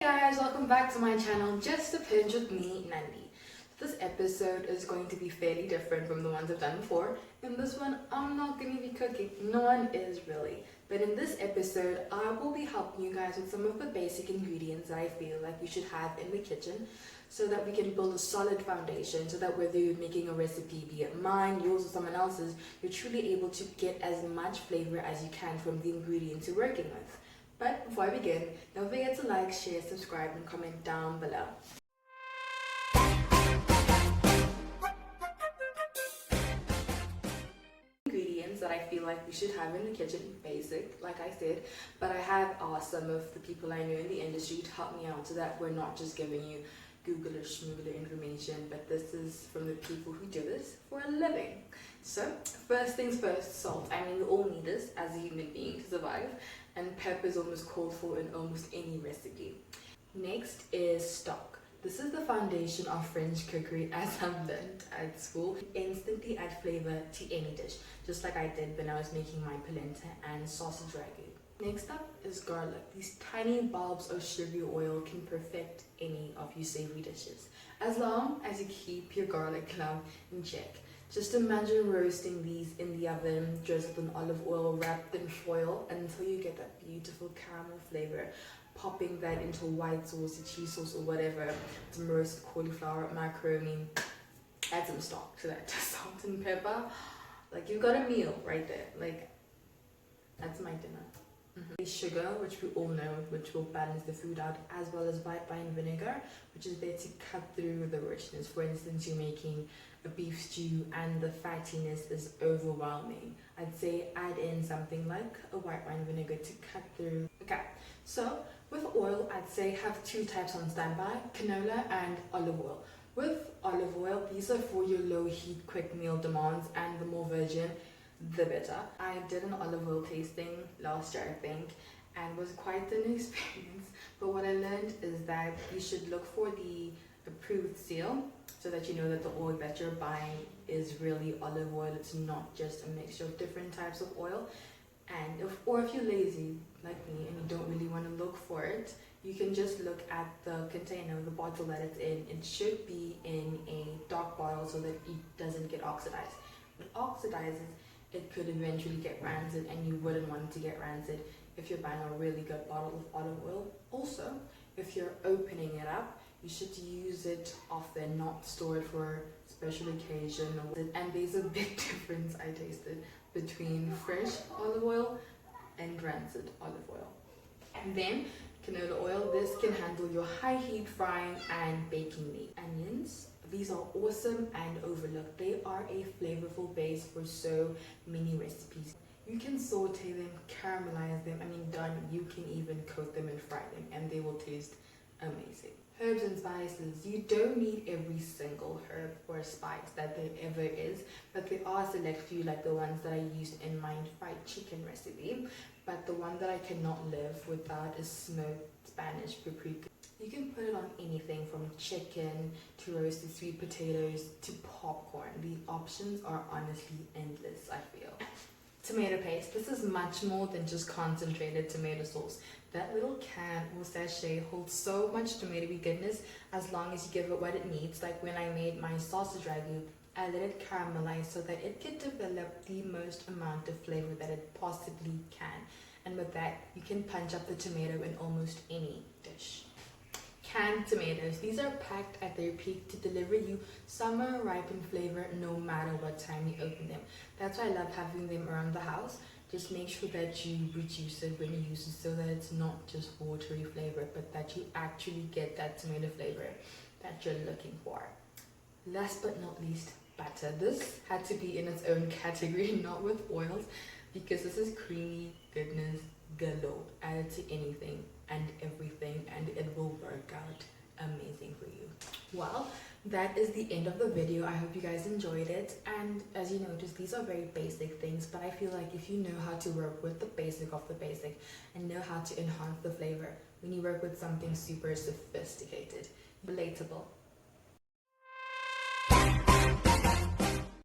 Hey guys, welcome back to my channel, Just a Pinch with me, Nandi. This episode is going to be fairly different from the ones I've done before. In this one, I'm not going to be cooking. No one is really. But in this episode, I will be helping you guys with some of the basic ingredients that I feel like we should have in the kitchen so that we can build a solid foundation so that whether you're making a recipe, be it mine, yours, or someone else's, you're truly able to get as much flavor as you can from the ingredients you're working with. But before I begin, don't forget to like, share, subscribe, and comment down below. Ingredients that I feel like we should have in the kitchen, basic, like I said, but I have asked some of the people I know in the industry to help me out so that we're not just giving you Google or schmoogle information, but this is from the people who do this for a living. So, first things first, salt. I mean, we all need this as a human being to survive, and pepper is almost called for in almost any recipe. Next is stock. This is the foundation of French cookery as I've learned at school. Instantly add flavor to any dish, just like I did when I was making my polenta and sausage ragu. Next up is garlic. These tiny bulbs of sugary oil can perfect any of your savory dishes, as long as you keep your garlic clove in check. Just imagine roasting these in the oven, drizzled in olive oil, wrapped in foil until you get that beautiful caramel flavor. Popping that into white sauce, cheese sauce, or whatever, some roasted cauliflower, macaroni. Add some stock to that, salt and pepper. Like, you've got a meal right there. Like, that's my dinner. Sugar, which we all know, which will balance the food out, as well as white wine vinegar, which is there to cut through the richness. For instance, you're making a beef stew and the fattiness is overwhelming. I'd say add in something like a white wine vinegar to cut through. Okay, so with oil, I'd say have two types on standby, canola and olive oil. With olive oil, these are for your low heat, quick meal demands, and the more virgin, the better. I did an olive oil tasting last year, I think, and was quite an experience. But what I learned is that you should look for the approved seal so that you know that the oil that you're buying is really olive oil. It's not just a mixture of different types of oil. And if you're lazy like me and you don't really want to look for it, you can just look at the container, the bottle that it's in. It should be in a dark bottle so that it doesn't get oxidized. When it oxidizes, it could eventually get rancid, and you wouldn't want it to get rancid if you're buying a really good bottle of olive oil. Also, if you're opening it up, you should use it often, not store it for special occasion. And there's a big difference I tasted between fresh olive oil and rancid olive oil. And then canola oil. This can handle your high heat frying and baking meat. Onions. These are awesome and overlooked. They are a flavorful base for so many recipes. You can saute them, caramelize them, done. You can even coat them and fry them, and they will taste amazing. Herbs and spices. You don't need every single herb or spice that there ever is, but there are select few, like the ones that I used in my fried chicken recipe. But the one that I cannot live without is smoked Spanish paprika. You can put it on anything from chicken to roasted sweet potatoes to popcorn. The options are honestly endless, I feel. Tomato paste. This is much more than just concentrated tomato sauce. That little can or sachet holds so much tomatoey goodness as long as you give it what it needs. Like when I made my sausage ragu, I let it caramelize so that it could develop the most amount of flavor that it possibly can. And with that, you can punch up the tomato in almost any dish. Canned tomatoes. These are packed at their peak to deliver you summer ripened flavor no matter what time you open them. That's why I love having them around the house. Just make sure that you reduce it when you use it so that it's not just watery flavor, but that you actually get that tomato flavor that you're looking for. Last but not least, butter. This had to be in its own category, not with oils, because this is creamy goodness galore. Add it to anything and everything, and it will work out amazing for you. Well, that is the end of the video. I hope you guys enjoyed it, and as you notice, these are very basic things, but I feel like if you know how to work with the basic of the basic and know how to enhance the flavor when you work with something super sophisticated, relatable,